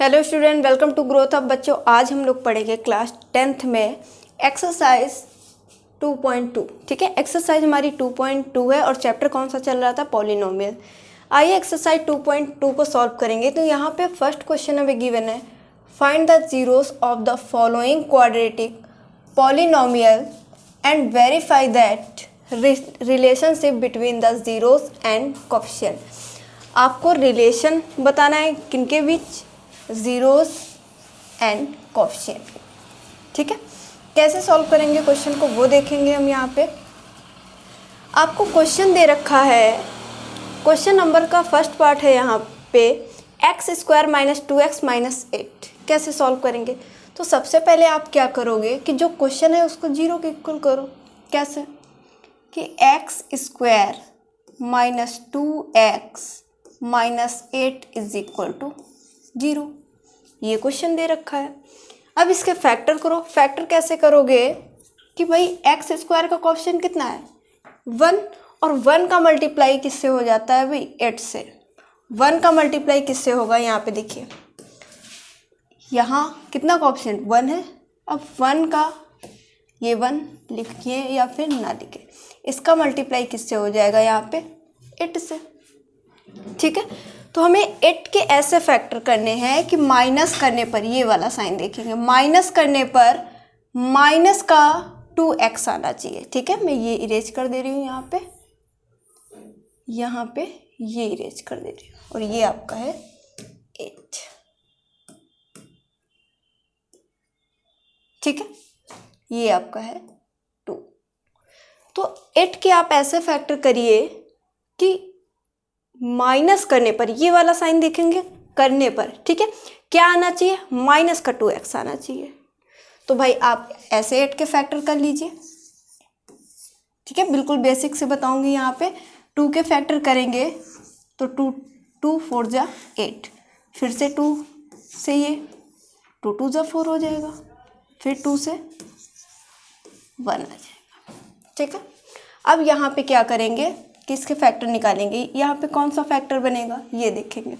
Hello student, welcome to growth up. बच्चों, आज हम लोग पढ़ेंगे क्लास 10th में एक्सरसाइज 2.2। ठीक है, एक्सरसाइज हमारी 2.2 है और चैप्टर कौन सा चल रहा था? पॉलिनोमियल। आइए एक्सरसाइज 2.2 को सॉल्व करेंगे। तो यहाँ पे फर्स्ट क्वेश्चन हमें गिवन है, find the zeros of the following quadratic polynomial and verify that relationship between the zeros and coefficient. आपको रिलेशन बताना है किनके बीच? Zeros and coefficient. ठीक है, कैसे सॉल्व करेंगे क्वेश्चन को वो देखेंगे हम। यहाँ पे आपको क्वेश्चन दे रखा है, क्वेश्चन नंबर का फर्स्ट पार्ट है यहाँ पे x² - 2x - 8। कैसे सॉल्व करेंगे? तो सबसे पहले आप क्या करोगे कि जो क्वेश्चन है उसको जीरो के इक्वल करो। कैसे? कि x² - 2x - 8 = 0। ये क्वेश्चन दे रखा है। अब इसके फैक्टर करो। फैक्टर कैसे करोगे कि भाई x² का कोएफिशिएंट कितना है? 1, और 1 का मल्टीप्लाई किससे हो जाता है भाई? 8 से। 1 का मल्टीप्लाई किससे होगा? यहाँ पे देखिए, यहाँ कितना कोएफिशिएंट? 1 है। अब 1 का ये 1 लिखिए या फिर ना लिखे, इसका मल्टीप्लाई किससे हो जाएगा? यहाँ पे 8 से। ठीक है, तो हमें 8 के ऐसे फैक्टर करने हैं कि माइनस करने पर, ये वाला साइन देखेंगे, माइनस करने पर माइनस का 2x आना चाहिए। ठीक है, मैं ये इरेज कर दे रही हूँ यहाँ पे ये इरेज कर दे रही हूँ, और ये आपका है 8। ठीक है, ये आपका है 2। तो 8 के आप ऐसे फैक्टर करिए कि माइनस करने पर, ये वाला साइन देखेंगे करने पर, ठीक है, क्या आना चाहिए? माइनस का 2x आना चाहिए। तो भाई आप ऐसे 8 के फैक्टर कर लीजिए। ठीक है, बिल्कुल बेसिक से बताऊंगी। यहाँ पे 2 के फैक्टर करेंगे तो 2 4 जा 8, फिर से 2 से ये 2 2 जा 4 हो जाएगा, फिर 2 से 1 आ जाएगा। ठीक है, अब यहाँ पे क्या करेंगे कि इसके फैक्टर निकालेंगे। यहाँ पे कौन सा फैक्टर बनेगा ये देखेंगे।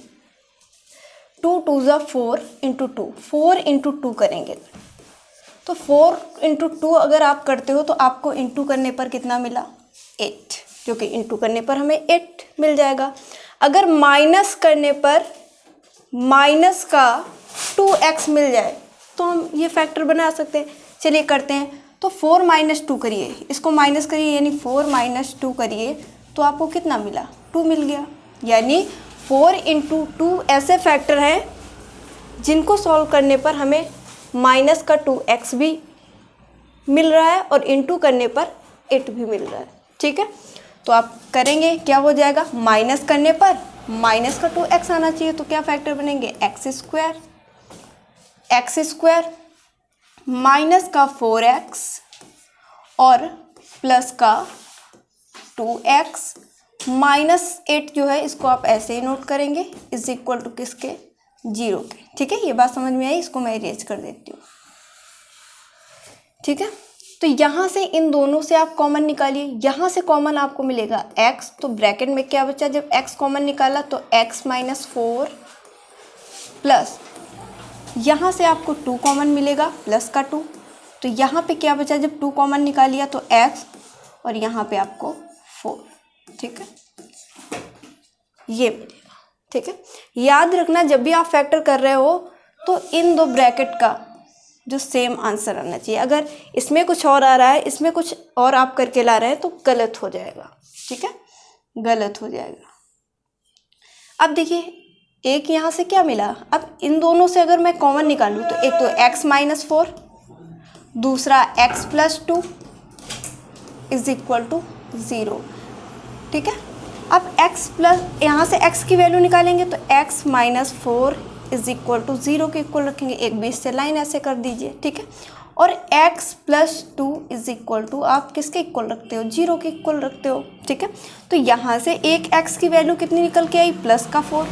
2 2 जा 4 × 2, 4 × 2 करेंगे तो 4 × 2 अगर आप करते हो तो आपको इंटू करने पर कितना मिला? 8, क्योंकि इंटू करने पर हमें 8 मिल जाएगा। अगर माइनस करने पर माइनस का 2x मिल जाए तो हम ये फैक्टर बना सकते हैं। चलिए करते हैं। तो 4 - 2 करिए, इसको माइनस करिए, यानी 4 - 2 करिए तो आपको कितना मिला? 2 मिल गया। यानी 4 × 2 ऐसे फैक्टर हैं जिनको सॉल्व करने पर हमें माइनस का 2x भी मिल रहा है और इंटू करने पर 8 भी मिल रहा है। ठीक है, तो आप करेंगे, क्या हो जाएगा? माइनस करने पर माइनस का 2x आना चाहिए, तो क्या फैक्टर बनेंगे? x² माइनस का 4x और प्लस का 2x -8 जो है इसको आप ऐसे ही नोट करेंगे, = किसके? 0 के। ठीक है, ये बात समझ में आई? इसको मैं इरेज कर देती हूँ। ठीक है, तो यहाँ से इन दोनों से आप कॉमन निकालिए। यहाँ से कॉमन आपको मिलेगा x, तो ब्रैकेट में क्या बचा? जब x कॉमन निकाला तो x - 4 प्लस यहाँ से आपको 2 कॉमन मिलेगा, प्लस का 2। तो यहाँ पे क्या बचा? जब 2 कॉमन निकालिया तो x, और यहाँ पे आपको 4। ठीक है, ये मिलेगा। ठीक है, याद रखना जब भी आप फैक्टर कर रहे हो तो इन दो ब्रैकेट का जो सेम आंसर आना चाहिए। अगर इसमें कुछ और आ रहा है, इसमें कुछ और आप करके ला रहे हैं तो गलत हो जाएगा। ठीक है, गलत हो जाएगा। अब देखिए, एक यहाँ से क्या मिला? अब इन दोनों से अगर मैं कॉमन निकालूँ तो एक तो x - 4, दूसरा x + 2 = 0। ठीक है, अब x प्लस, यहाँ से x की वैल्यू निकालेंगे तो x - 4 = 0 के इक्वल रखेंगे। एक बीच से लाइन ऐसे कर दीजिए। ठीक है, और x + 2 = आप किसके इक्वल रखते हो? 0 के इक्वल रखते हो। ठीक है, तो यहाँ से एक x की वैल्यू कितनी निकल के आई? प्लस का 4।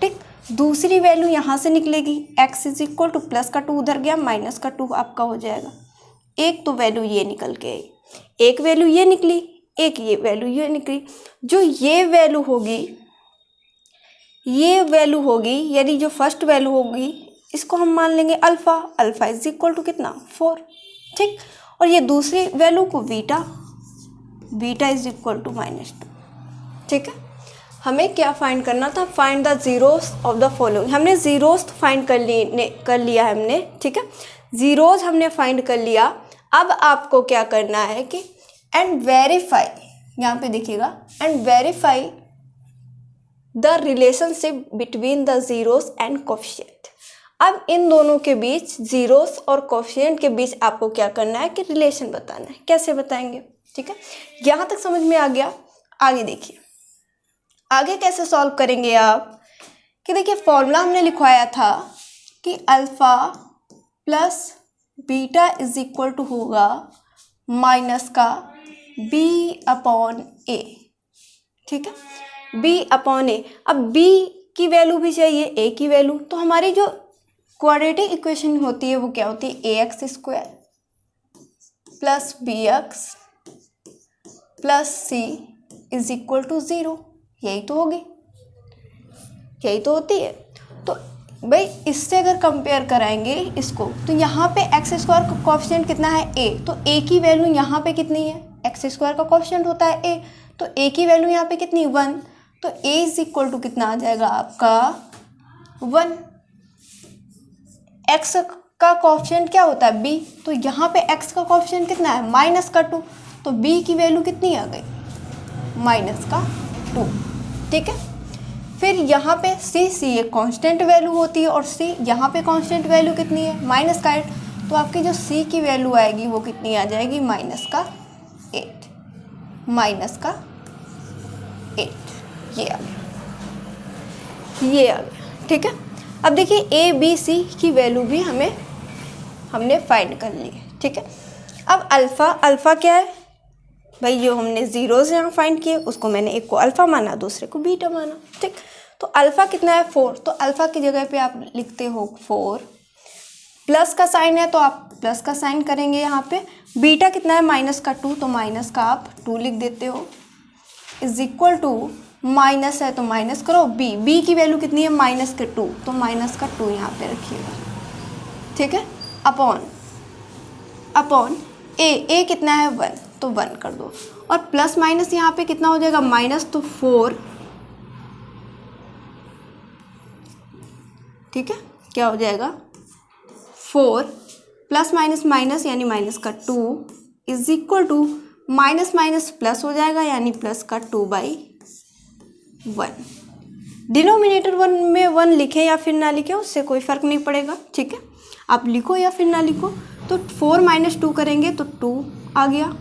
ठीक, दूसरी वैल्यू यहाँ से निकलेगी, x = प्लस का 2 उधर गया, माइनस का 2 आपका हो जाएगा। एक तो वैल्यू ये निकल के आई, एक वैल्यू ये निकली, एक ये वैल्यू ये निकली। जो ये वैल्यू होगी ये वैल्यू होगी, यानी जो फर्स्ट वैल्यू होगी इसको हम मान लेंगे alpha, alpha is equal to कितना 4, ठीक। और ये दूसरी वैल्यू को beta, beta is equal to -2, ठीक है। हमें क्या फाइंड करना था, find the zeros of the following. हमने जीरोस फाइंड कर लिया हमने, ठीक है, जीरोस हमने फाइंड कर लिया। अब आपको क्या करना है कि एंड वेरीफाई, यहाँ पे देखिएगा, and verify the relationship between the zeros and coefficient. अब इन दोनों के बीच, जीरोस और कोफिशिएंट के बीच आपको क्या करना है कि रिलेशन बताना है। कैसे बताएंगे, ठीक है। यहाँ तक समझ में आ गया। आगे देखिए, आगे कैसे सॉल्व करेंगे आप, कि देखिए फॉर्मूला हमने लिखवाया था कि alpha plus beta is equal to होगा माइनस का बी अपॉन ए, ठीक है, बी अपॉन ए। अब बी की वैल्यू भी चाहिए, ए की वैल्यू, तो हमारी जो क्वाड्रेटिक इक्वेशन होती है वो क्या होती है, A X square plus B X plus C is equal to 0। यही तो होगी, यही तो होती है। तो भाई इससे अगर कंपेयर कराएंगे इसको, तो यहाँ पे एक्स स्क्वायर का कोफिशिएंट कितना है, ए, तो ए की वैल्यू यहाँ पे कितनी है, एक्स स्क्वायर का कोफिशिएंट होता है ए, तो ए की वैल्यू यहाँ पे कितनी 1, तो ए इज इक्वल टू कितना आ जाएगा आपका 1। एक्स का कोफिशिएंट क्या होता है बी, तो यहाँ पे एक्स का कोफिशिएंट कितना है -2, तो बी की वैल्यू कितनी आ गई -2, ठीक है। फिर यहाँ पे सी एक कांस्टेंट वैल्यू होती है और सी यहाँ पे कांस्टेंट वैल्यू कितनी है -8, तो आपकी जो सी की वैल्यू आएगी वो कितनी आ जाएगी -8, ये आ गया, ये आ गया, ठीक है। अब देखिए ए बी सी की वैल्यू भी हमने फाइंड कर ली है, ठीक है। अब अल्फ़ा क्या है भाई, जो हमने जीरोस यहाँ फाइंड किए उसको मैंने एक को अल्फ़ा माना, दूसरे को बीटा माना, ठीक। तो अल्फ़ा कितना है 4, तो अल्फ़ा की जगह पे आप लिखते हो 4, प्लस का साइन है तो आप प्लस का साइन करेंगे यहाँ पे। बीटा कितना है -2, तो माइनस का आप 2 लिख देते हो, इज इक्वल टू माइनस है तो माइनस करो, बी की वैल्यू कितनी है -2, तो -2 यहाँ पे रखिएगा, ठीक है, अपॉन ए कितना है 1, तो 1 कर दो, और प्लस माइनस यहाँ पे कितना हो जाएगा माइनस, तो 4, ठीक है, क्या हो जाएगा 4 प्लस माइनस माइनस यानी -2 is equal to minus minus plus हो जाएगा यानी +2/1। डिनोमिनेटर 1 में 1 लिखें या फिर ना लिखें उससे कोई फ़र्क नहीं पड़ेगा, ठीक है, आप लिखो या फिर ना लिखो। तो 4 - 2 करेंगे तो 2 आ गया,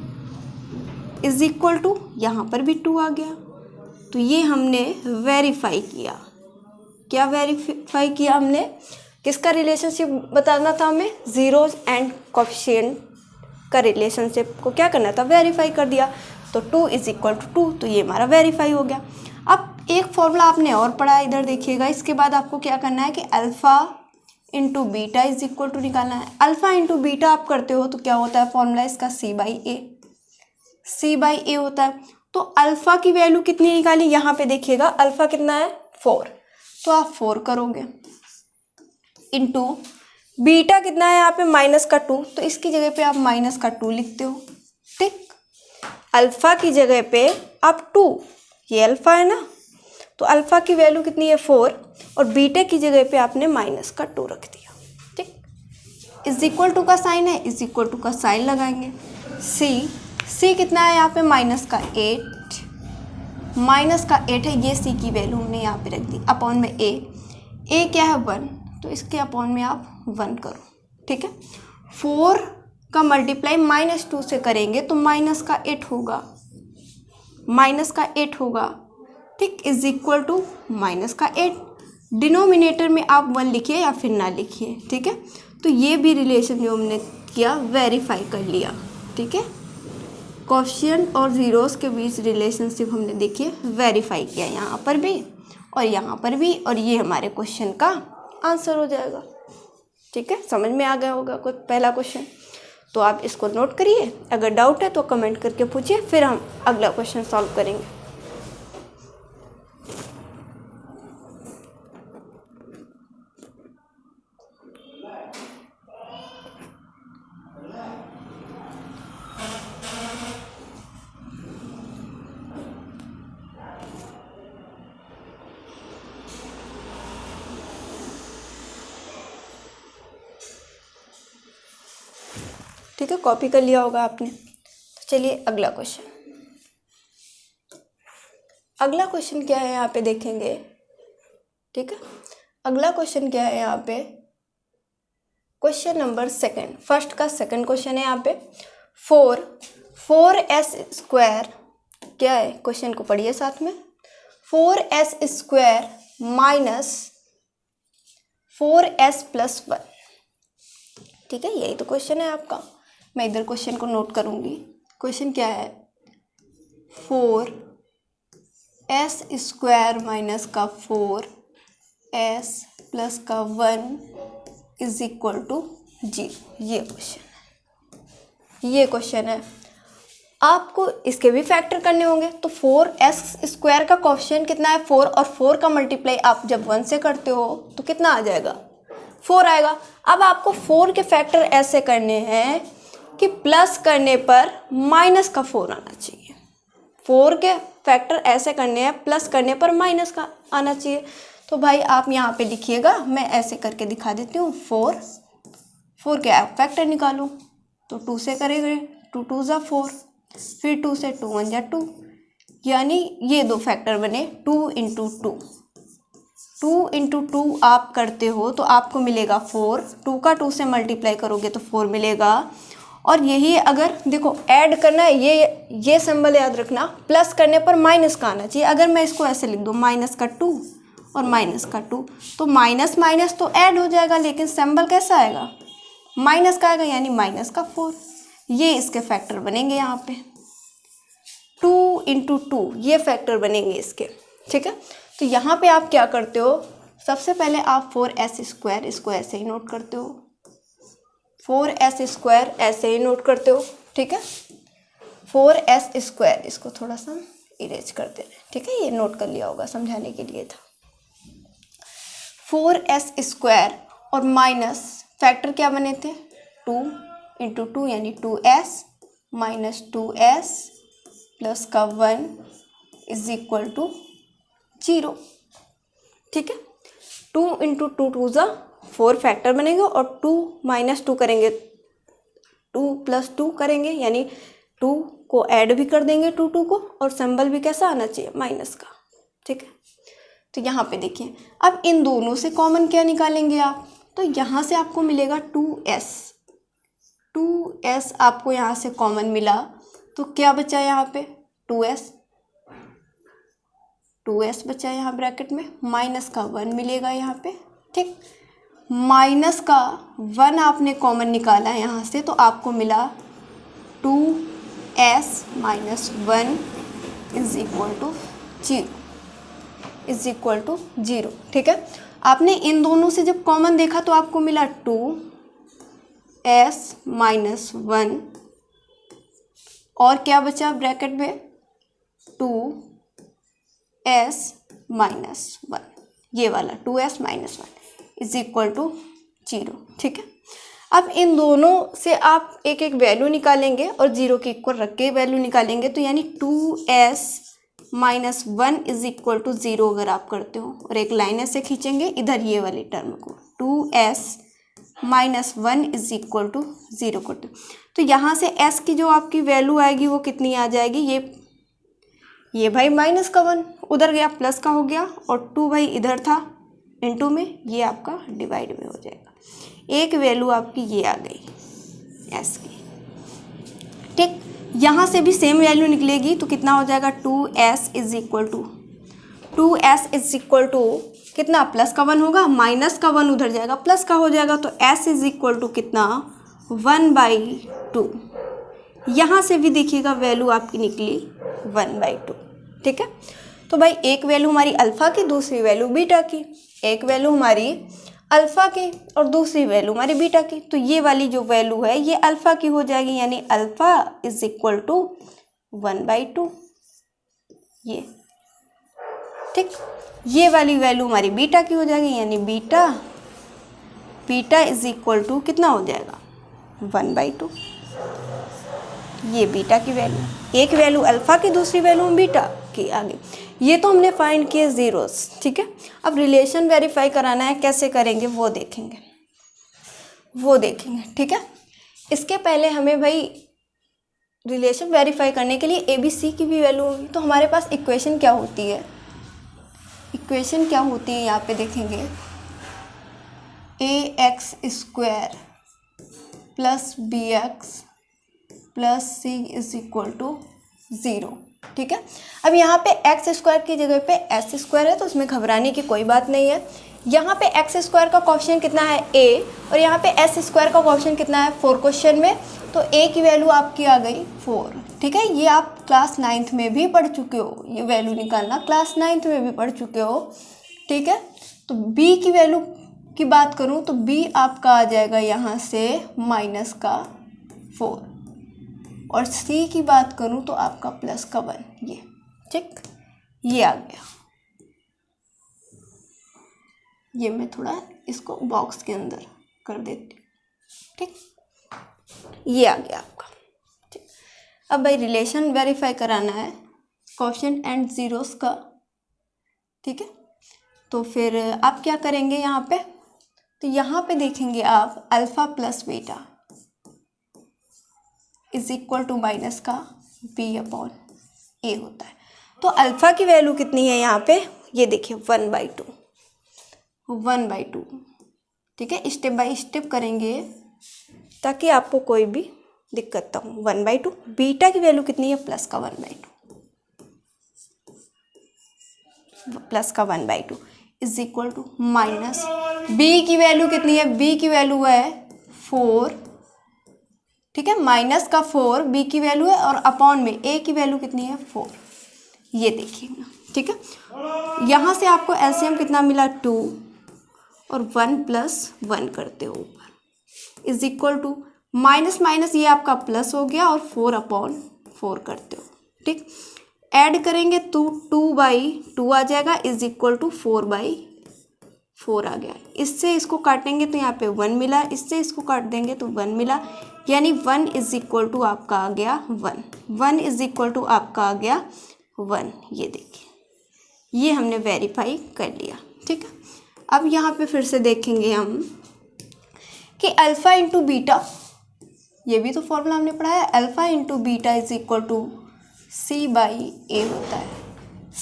इज इक्वल टू यहाँ पर भी 2 आ गया। तो ये हमने वेरीफाई किया। क्या वेरीफाई किया हमने, किसका रिलेशनशिप बताना था हमें, जीरोज एंड कोफिशिएंट का रिलेशनशिप को क्या करना था, वेरीफाई कर दिया। तो 2 = 2, तो ये हमारा वेरीफाई हो गया। अब एक फॉर्मूला आपने और पढ़ा है, इधर देखिएगा। इसके बाद आपको क्या करना है कि alpha into beta is equal to निकालना है। अल्फ़ा इंटू बीटा आप करते हो तो क्या होता है फॉर्मूला इसका, C/A होता है। तो अल्फ़ा की वैल्यू कितनी निकाली, यहाँ पे देखिएगा अल्फ़ा कितना है 4, तो आप 4 करोगे, इंटू बीटा कितना है यहाँ पे -2, तो इसकी जगह पे आप -2 लिखते हो, ठीक। अल्फ़ा की जगह पे आप 2, ये अल्फ़ा है ना, तो अल्फ़ा की वैल्यू कितनी है 4, और बीटा की जगह पे आपने -2 रख दिया, ठीक। इज इक्वल टू का साइन है, इज इक्वल टू का साइन लगाएंगे। सी कितना है यहाँ पे -8 है, ये सी की वैल्यू हमने यहाँ पे रख दी, अपॉन में ए क्या है 1, तो इसके अपॉन में आप 1 करो, ठीक है। 4 का मल्टीप्लाई -2 से करेंगे तो -8 होगा, ठीक, इज इक्वल टू -8। डिनोमिनेटर में आप 1 लिखिए या फिर ना लिखिए, ठीक है। तो ये भी रिलेशन जो हमने किया वेरीफाई कर लिया, ठीक है। कोफिशिएंट और जीरोस के बीच रिलेशनशिप हमने देखिए वेरीफाई किया, यहाँ पर भी और यहाँ पर भी, और ये हमारे क्वेश्चन का आंसर हो जाएगा, ठीक है। समझ में आ गया होगा कुछ पहला क्वेश्चन, तो आप इसको नोट करिए। अगर डाउट है तो कमेंट करके पूछिए, फिर हम अगला क्वेश्चन सॉल्व करेंगे। ठीक है, कॉपी कर लिया होगा आपने। तो चलिए अगला क्वेश्चन। अगला क्वेश्चन क्या है यहाँ पे देखेंगे। ठीक है, अगला क्वेश्चन क्या है यहाँ पे, क्वेश्चन नंबर सेकंड, फर्स्ट का सेकंड क्वेश्चन है यहाँ पे। 4s² क्या है, क्वेश्चन को पढ़िए साथ में। 4s² minus 4s+1। ठीक है, यही तो क्वेश्चन है आपका। मैं इधर क्वेश्चन को नोट करूँगी। क्वेश्चन क्या है, 4s² माइनस का 4s प्लस का 1 इज इक्वल टू 0। ये क्वेश्चन है, ये क्वेश्चन है। आपको इसके भी फैक्टर करने होंगे। तो 4s² का कोएफिशिएंट कितना है, 4, और 4 का मल्टीप्लाई आप जब 1 से करते हो तो कितना आ जाएगा, 4 आएगा। अब आपको 4 के फैक्टर ऐसे करने हैं कि प्लस करने पर माइनस का 4 आना चाहिए। 4 के फैक्टर ऐसे करने हैं, प्लस करने पर माइनस का आना चाहिए। तो भाई आप यहाँ पे लिखिएगा, मैं ऐसे करके दिखा देती हूँ। 4 के आप फैक्टर निकालो तो 2 से करेंगे, 2 2 ज़ा 4, फिर 2 से 2 1 ज़ा 2, यानी ये दो फैक्टर बने 2 × 2। 2 × 2 आप करते हो तो आपको मिलेगा 4, 2 का 2 से मल्टीप्लाई करोगे तो 4 मिलेगा। और यही अगर देखो ऐड करना है, ये सिंबल याद रखना, प्लस करने पर माइनस का आना चाहिए। अगर मैं इसको ऐसे लिख दूँ -2 और -2, तो माइनस माइनस तो ऐड हो जाएगा, लेकिन सिंबल कैसा आएगा, माइनस का आएगा, यानी -4। ये इसके फैक्टर बनेंगे यहाँ पे 2 × 2, ये फैक्टर बनेंगे इसके। ठीक है, तो यहाँ पे आप क्या करते हो, सबसे पहले आप 4s² इसको ऐसे ही नोट करते हो, 4s² ऐसे ही नोट करते हो। ठीक है, 4s² इसको थोड़ा सा इरेज करते हैं। ठीक है, ये नोट कर लिया होगा, समझाने के लिए था। 4s² और माइनस फैक्टर क्या बने थे, 2 × 2 यानी 2s माइनस 2s प्लस का 1 इज इक्वल टू 0। ठीक है, 2 × 2 2 ज़ा 4 फैक्टर बनेंगे, और 2 - 2 करेंगे, 2 + 2 करेंगे, यानी 2 को ऐड भी कर देंगे 2 को, और सिंबल भी कैसा आना चाहिए, माइनस का। ठीक है, तो यहाँ पे देखिए, अब इन दोनों से कॉमन क्या निकालेंगे आप, तो यहाँ से आपको मिलेगा 2s। 2s आपको यहाँ से कॉमन मिला, तो क्या बचा यहाँ पे, 2s बचा यहाँ ब्रैकेट में, माइनस का 1 मिलेगा यहाँ पे। ठीक, माइनस का 1 आपने कॉमन निकाला यहाँ से, तो आपको मिला 2s - 1 इज इक्वल टू 0। ठीक है, आपने इन दोनों से जब कॉमन देखा तो आपको मिला 2s - 1, और क्या बचा ब्रैकेट में, 2s - 1, ये वाला 2s - 1 इज इक्वल टू 0। ठीक है, अब इन दोनों से आप एक एक वैल्यू निकालेंगे और 0 के इक्वल रख के वैल्यू निकालेंगे, तो यानी 2s - 1 इज इक्वल टू 0 अगर आप करते हो, और एक लाइन ऐसे खींचेंगे इधर ये वाली टर्म को, 2s - 1 इज इक्वल टू 0 करते हो, तो यहाँ से s की जो आपकी वैल्यू आएगी वो कितनी आ जाएगी, ये भाई माइनस का 1 उधर गया, प्लस का हो गया, और 2 भाई इधर था इनटू में, ये आपका डिवाइड में हो जाएगा। एक वैल्यू आपकी ये आ गई s की। ठीक, यहाँ से भी सेम वैल्यू निकलेगी, तो कितना हो जाएगा, 2s इज इक्वल टू कितना, प्लस का 1 होगा, माइनस का 1 उधर जाएगा, प्लस का हो जाएगा, तो s इज इक्वल टू कितना, 1/2। यहाँ से भी देखिएगा वैल्यू आपकी निकली 1/2। ठीक है, तो भाई एक वैल्यू हमारी अल्फ़ा की, दूसरी वैल्यू बीटा की, एक वैल्यू हमारी अल्फ़ा की और दूसरी वैल्यू हमारी बीटा की, तो ये वाली जो वैल्यू है ये अल्फ़ा की हो जाएगी, यानी अल्फ़ा इज इक्वल टू 1/2 ये। ठीक, ये वाली वैल्यू हमारी बीटा की हो जाएगी, यानी बीटा इज इक्वल टू कितना हो जाएगा, 1/2। ये बीटा की वैल्यू, एक वैल्यू अल्फ़ा की, दूसरी वैल्यू बीटा की। आगे ये तो हमने फाइंड किए ज़ीरोस। ठीक है, अब रिलेशन वेरीफाई कराना है, कैसे करेंगे वो देखेंगे। ठीक है, इसके पहले हमें भाई रिलेशन वेरीफाई करने के लिए ए बी सी की भी वैल्यू होगी। तो हमारे पास इक्वेशन क्या होती है, इक्वेशन क्या होती है यहाँ पे देखेंगे, A X square plus B X plus C is equal to 0। ठीक है, अब यहाँ पे एक्स स्क्वायर की जगह पे एस स्क्वायर है, तो उसमें घबराने की कोई बात नहीं है। यहाँ पे एक्स स्क्वायर का कोएफिशिएंट कितना है ए, और यहाँ पे एस स्क्वायर का कोएफिशिएंट कितना है 4 क्वेश्चन में, तो ए की वैल्यू आपकी आ गई 4। ठीक है, ये आप क्लास 9th में भी पढ़ चुके हो, ये वैल्यू निकालना क्लास 9th में भी पढ़ चुके हो। ठीक है, तो बी की वैल्यू की बात करूँ तो बी आपका आ जाएगा यहाँ से -4, और सी की बात करूँ तो आपका +1, ये ठीक, ये आ गया। ये मैं थोड़ा इसको बॉक्स के अंदर कर देती हूँ। ठीक, ये आ गया आपका। ठीक, अब भाई रिलेशन वेरीफाई कराना है कोएफिशिएंट एंड जीरोस का। ठीक है, तो फिर आप क्या करेंगे यहाँ पे, तो यहाँ पे देखेंगे आप alpha plus beta is equal to minus का b/a होता है। तो अल्फ़ा की वैल्यू कितनी है यहाँ पे, ये देखिए 1/2। ठीक है, स्टेप बाय स्टेप करेंगे ताकि आपको कोई भी दिक्कत ना हो। 1/2, बीटा की वैल्यू कितनी है +1/2 is equal to minus B की वैल्यू कितनी है, बी की वैल्यू है 4। ठीक है, -4 बी की वैल्यू है, और अपॉन में ए की वैल्यू कितनी है 4, ये देखिएगा। ठीक है, यहाँ से आपको एलसीएम कितना मिला 2, और 1 + 1 करते हो ऊपर is equal to minus minus ये आपका प्लस हो गया, और 4/4 करते हो। ठीक, ऐड करेंगे तो 2/2 आ जाएगा इज इक्वल टू 4/4 आ गया। इससे इसको काटेंगे तो यहाँ पे 1 मिला, इससे इसको काट देंगे तो 1 मिला, यानी 1 इज इक्वल टू आपका आ गया 1 इज इक्वल टू आपका आ गया 1। ये देखिए, ये हमने वेरीफाई कर लिया। ठीक है, अब यहाँ पे फिर से देखेंगे हम कि अल्फ़ा इंटू बीटा, ये भी तो फॉर्मूला हमने पढ़ा है, alpha into beta is equal to C/A होता है,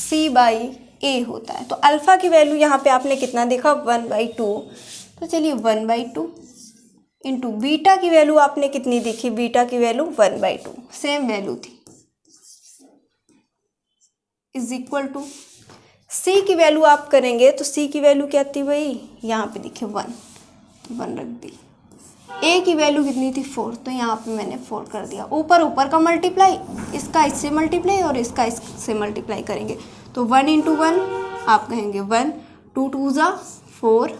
C/A होता है। तो अल्फ़ा की वैल्यू यहाँ पे आपने कितना देखा 1/2, तो चलिए 1/2 इंटू बीटा की वैल्यू आपने कितनी देखी, बीटा की वैल्यू 1/2, सेम वैल्यू थी, इज इक्वल टू सी की वैल्यू आप करेंगे तो सी की वैल्यू क्या थी भाई, यहाँ पे देखिए 1 रख दी। ए की वैल्यू कितनी थी 4, तो यहाँ पे मैंने 4 कर दिया। ऊपर ऊपर का मल्टीप्लाई, इसका इससे मल्टीप्लाई और इसका इससे मल्टीप्लाई करेंगे तो 1 × 1 आप कहेंगे 1, 2 2 ज़ा 4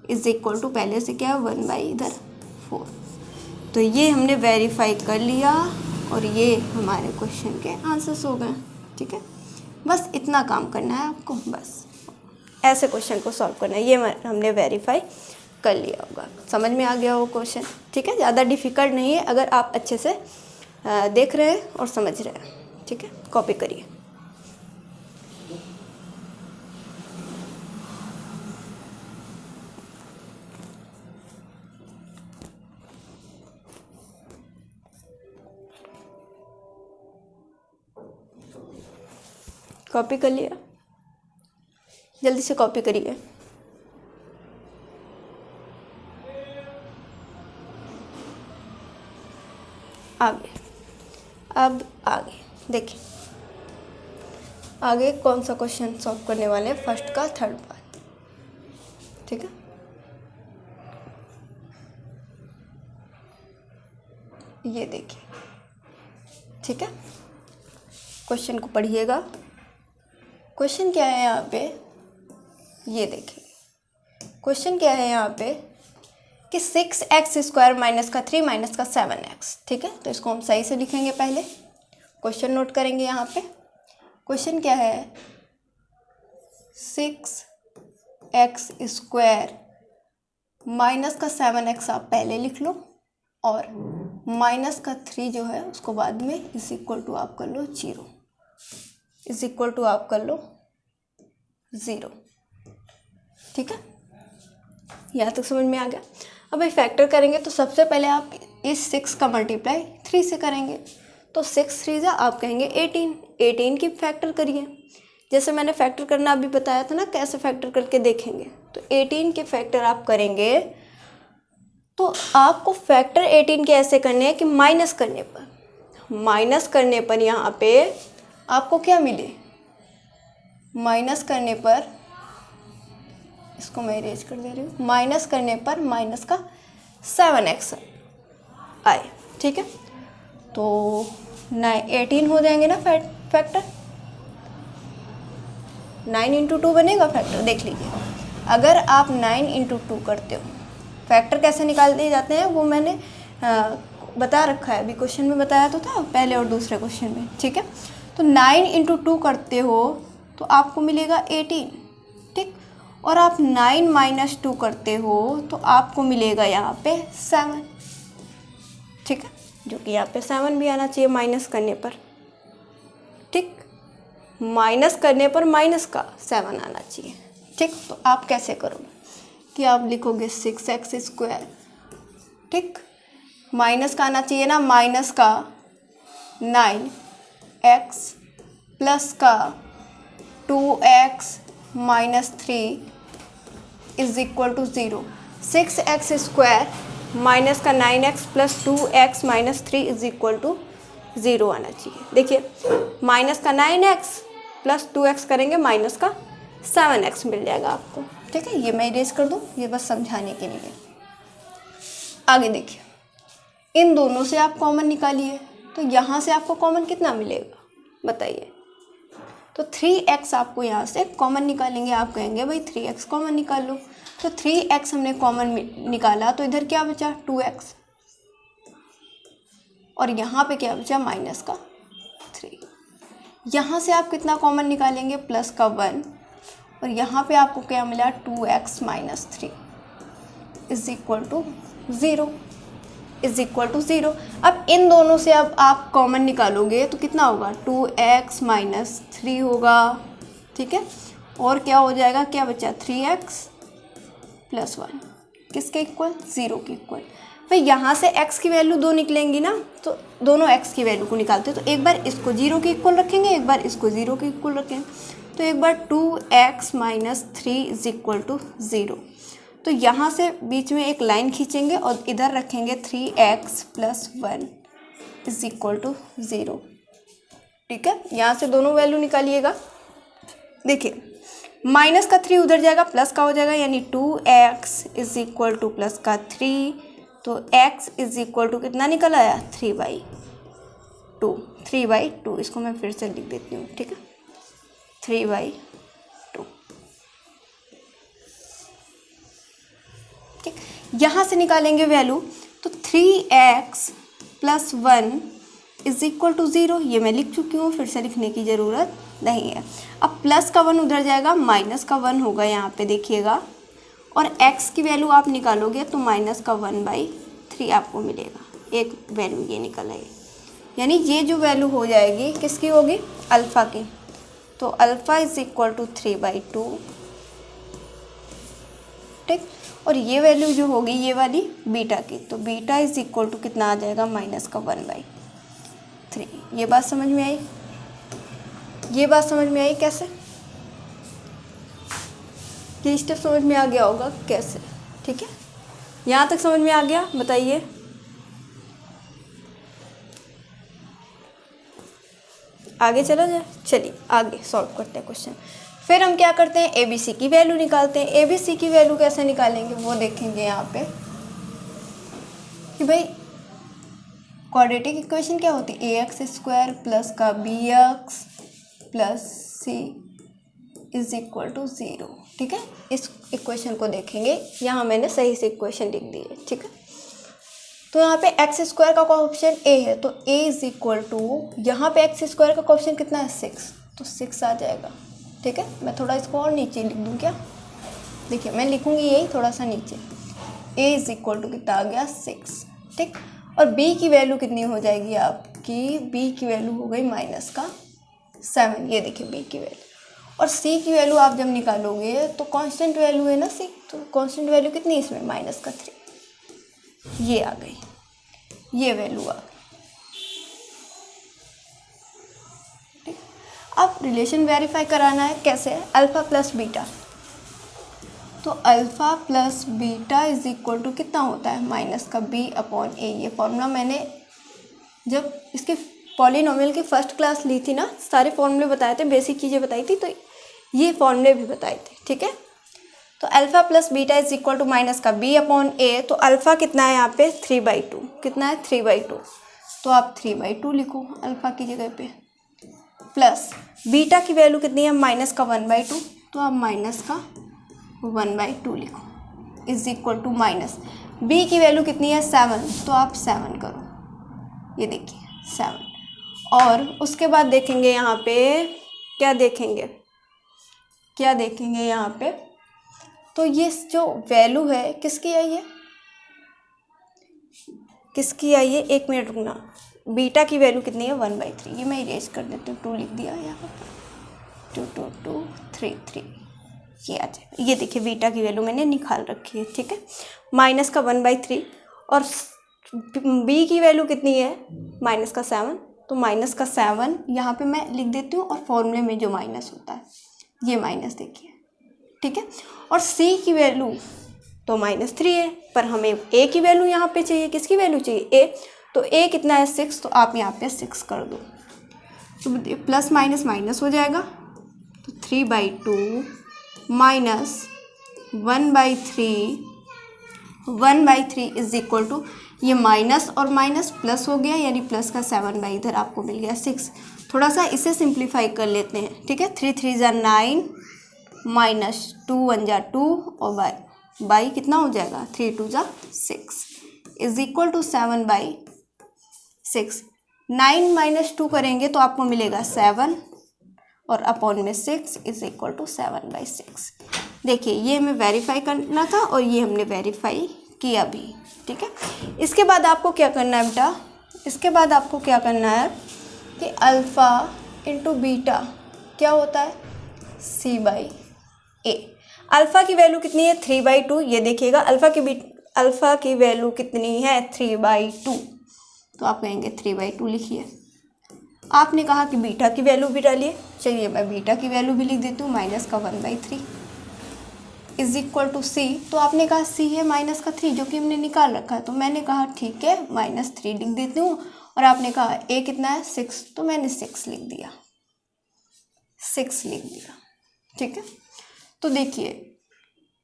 इज इक्वल टू पहले से क्या है 1/4। तो ये हमने वेरीफाई कर लिया, और ये हमारे क्वेश्चन के आंसर्स हो गए। ठीक है, बस इतना काम करना है आपको, बस ऐसे क्वेश्चन को सॉल्व करना है। ये हमने वेरीफाई कर लिया होगा, समझ में आ गया हो क्वेश्चन। ठीक है, ज़्यादा डिफ़िकल्ट नहीं है अगर आप अच्छे से देख रहे हैं और समझ रहे हैं। ठीक है, कॉपी करिए। कॉपी कर लिया, जल्दी से कॉपी करिए। आगे, अब आगे देखिए, आगे कौन सा क्वेश्चन सॉल्व करने वाले हैं, फर्स्ट का थर्ड पार्ट। ठीक है, ये देखिए। ठीक है, क्वेश्चन को पढ़िएगा। क्वेश्चन क्या है यहाँ पे, ये देखिए क्वेश्चन क्या है यहाँ पे कि 6x² - 3 - 7x। ठीक है, तो इसको हम सही से लिखेंगे। पहले क्वेश्चन नोट करेंगे यहाँ पे। क्वेश्चन क्या है, 6x² - 7x आप पहले लिख लो, और -3 जो है उसको बाद में इज इक्वल टू आप कर लो 0, इज इक्वल टू आप कर लो 0। ठीक है, यहाँ तक समझ में आ गया। अब भाई फैक्टर करेंगे तो सबसे पहले आप इस 6 का मल्टीप्लाई 3 से करेंगे, तो 6 3 आप कहेंगे 18 की फैक्टर करिए। जैसे मैंने फैक्टर करना अभी बताया था ना, कैसे फैक्टर करके देखेंगे। तो 18 के फैक्टर आप करेंगे तो आपको फैक्टर 18 के ऐसे करने हैं कि माइनस करने पर यहाँ पे आपको क्या मिले, माइनस करने पर, इसको मैं इरेज कर दे रही हूँ, माइनस करने पर माइनस का 7x आए, ठीक है। तो 18 हो जाएंगे ना फैक्टर, 9 इंटू 2 बनेगा फैक्टर। देख लीजिए, अगर आप 9 इंटू 2 करते हो, फैक्टर कैसे निकालते जाते हैं वो मैंने बता रखा है, अभी क्वेश्चन में बताया तो था पहले और दूसरे क्वेश्चन में, ठीक है। तो 9 इंटू 2 करते हो तो आपको मिलेगा 18, ठीक। और आप 9 माइनस 2 करते हो तो आपको मिलेगा यहाँ पे 7, ठीक है, जो कि यहाँ पे 7 भी आना चाहिए माइनस करने पर, ठीक। माइनस करने पर माइनस का 7 आना चाहिए, ठीक। तो आप कैसे करोगे कि आप लिखोगे 6x², ठीक, माइनस का आना चाहिए ना, माइनस का 9x प्लस का 2x minus 3 is equal to 0। 6x² minus का 9x plus 2x minus 3 is equal to 0 आना चाहिए। देखिए, माइनस का 9x प्लस 2x करेंगे, माइनस का 7x मिल जाएगा आपको, ठीक है। ये मैं इरेज कर दूँ, ये बस समझाने के लिए। आगे देखिए, इन दोनों से आप कॉमन निकालिए, तो यहाँ से आपको कॉमन कितना मिलेगा बताइए। तो 3x आपको यहाँ से कॉमन निकालेंगे, आप कहेंगे भाई 3x कॉमन निकाल लो। तो 3x हमने कॉमन निकाला तो इधर क्या बचा 2x, और यहाँ पे क्या बचा माइनस का 3। यहाँ से आप कितना कॉमन निकालेंगे, प्लस का 1, और यहाँ पे आपको क्या मिला 2x minus 3 is equal to 0। अब इन दोनों से अब आप कॉमन निकालोगे तो कितना होगा 2x माइनस 3 होगा, ठीक है। और क्या हो जाएगा, क्या बचा 3x प्लस 1, किसके इक्वल 0 के इक्वल। भाई यहाँ से x की वैल्यू 2 निकलेंगी ना, तो दोनों x की वैल्यू को निकालते हैं, तो एक बार इसको 0 के इक्वल रखेंगे, एक बार इसको 0 के इक्वल रखेंगे। तो एक बार 2x minus 3 is equal to 0। तो यहाँ से बीच में एक लाइन खींचेंगे और इधर रखेंगे 3x plus 1 is equal to 0, ठीक है। यहाँ से दोनों वैल्यू निकालिएगा। देखिए, माइनस का 3 उधर जाएगा, प्लस का हो जाएगा, यानी 2x is equal two plus का 3, तो x इज इक्वल टू कितना निकल आया 3/2। इसको मैं फिर से लिख देती हूँ, ठीक है, 3/2, ठीक। यहाँ से निकालेंगे वैल्यू, तो 3x plus 1 is equal to 0। ये मैं लिख चुकी हूँ, फिर से लिखने की ज़रूरत नहीं है। अब प्लस का 1 उधर जाएगा, माइनस का 1 होगा यहाँ पे देखिएगा, और x की वैल्यू आप निकालोगे तो माइनस का 1/3 आपको मिलेगा। एक वैल्यू ये निकल आएगी, यानी ये जो वैल्यू हो जाएगी किसकी होगी, अल्फ़ा की। तो अल्फ़ा इज इक्वल टू 3/2, ठीक। और ये वैल्यू जो होगी ये वाली बीटा की, तो बीटा इज इक्वल टू कितना आ जाएगा माइनस का 1/3। ये बात समझ में आई, कैसे, ये स्टेप समझ में आ गया होगा कैसे, ठीक है। यहाँ तक समझ में आ गया, बताइए। आगे चला जाए, चलिए आगे सॉल्व करते हैं क्वेश्चन। फिर हम क्या करते हैं, ABC की वैल्यू निकालते हैं। ABC की वैल्यू कैसे निकालेंगे वो देखेंगे यहाँ पे कि भाई क्वाड्रेटिक इक्वेशन क्या होती है, ax² प्लस का bx plus c is equal to 0, ठीक है। इस इक्वेशन को देखेंगे, यहाँ मैंने सही से इक्वेशन लिख दी है, ठीक है। तो यहाँ पे x² का कोएफिशिएंट a है, तो a इज इक्वल टू, यहाँ पे x² का कोएफिशिएंट कितना है 6, तो 6 आ जाएगा, ठीक है। मैं थोड़ा इसको और नीचे लिख दूँ क्या, देखिए मैं लिखूँगी यही थोड़ा सा नीचे, a इज इक्वल टू कितना आ गया 6, ठीक। और b की वैल्यू कितनी हो जाएगी आपकी, b की वैल्यू हो गई माइनस का 7, ये देखिए b की वैल्यू। और c की वैल्यू आप जब निकालोगे तो कांस्टेंट वैल्यू है ना c, तो कांस्टेंट वैल्यू कितनी इसमें माइनस का 3, ये आ गई, ये वैल्यू आ गई। ठीक, अब रिलेशन वेरीफाई कराना है कैसे, अल्फ़ा प्लस बीटा। तो alpha plus beta is equal to कितना होता है, माइनस का बी अपॉन ए। ये फॉर्मूला मैंने जब इसके पॉलिनोमियल की फर्स्ट क्लास ली थी ना, सारे फॉर्मूले बताए थे, बेसिक चीज़ें बताई थी, तो ये फॉर्मूले भी बताए थे। ठीक है, तो alpha plus beta is equal to minus का बी अपॉन ए। तो अल्फ़ा कितना है यहाँ पे 3/2, कितना है 3/2, तो आप 3/2 लिखो अल्फ़ा की जगह पे, प्लस बीटा की वैल्यू कितनी है, माइनस का 1/2, तो आप माइनस का 1/2 लिखो is equal to minus B की वैल्यू कितनी है 7, तो आप 7 करो, ये देखिए 7। और उसके बाद देखेंगे यहाँ पे क्या देखेंगे, क्या देखेंगे यहाँ पे, तो ये जो वैल्यू है किसकी आई है, किसकी आई है, एक मिनट रुकना, बीटा की वैल्यू कितनी है 1/3। ये मैं इरेज कर देती हूँ, 2 लिख दिया यहाँ पर, 2 2 2 3 3, ये आ जाए। ये देखिए बीटा की वैल्यू मैंने निकाल रखी है। ठीक है, माइनस का 1/3 और बी की वैल्यू कितनी है माइनस का 7, तो माइनस का 7 यहाँ पे मैं लिख देती हूँ, और फॉर्मूले में जो माइनस होता है ये माइनस देखिए। ठीक है, और सी की वैल्यू तो -3 है, पर हमें ए की वैल्यू यहाँ पे चाहिए, किसकी वैल्यू चाहिए, ए। तो ए कितना है 6, तो आप यहाँ पे 6 कर दो, तो प्लस माइनस माइनस हो जाएगा, तो 3/2 माइनस 1/3, 1/3 इज इक्वल टू, ये माइनस और माइनस प्लस हो गया, यानी प्लस का 7 इधर आपको मिल गया 6। थोड़ा सा इसे सिंप्लीफाई कर लेते हैं। ठीक है, 3 3 = 9 माइनस 2 1 = 2 और बाई कितना हो जाएगा 3 2 = 6 इज इक्वल टू 7/6। 9 माइनस 2 करेंगे तो आपको मिलेगा 7 और अपॉन में 6 इज इक्वल टू 7/6। देखिए ये हमें वेरीफाई करना था और ये हमने वेरीफाई किया भी। ठीक है, इसके बाद आपको क्या करना है बेटा, इसके बाद आपको क्या करना है कि अल्फ़ा इंटू बीटा क्या होता है c/a। अल्फ़ा की वैल्यू कितनी है 3/2, ये देखिएगा अल्फ़ा की वैल्यू कितनी है 3/2, तो आप कहेंगे 3/2 लिखिए। आपने कहा कि बीटा की वैल्यू भी डालिए, चलिए मैं बीटा की वैल्यू भी लिख देती हूँ, माइनस का 1/3 इज इक्वल टू सी। तो आपने कहा सी है माइनस का 3 जो कि हमने निकाल रखा है, तो मैंने कहा ठीक है -3 लिख देती हूँ, और आपने कहा ए कितना है 6, तो मैंने 6 लिख दिया, 6 लिख दिया। ठीक है, तो देखिए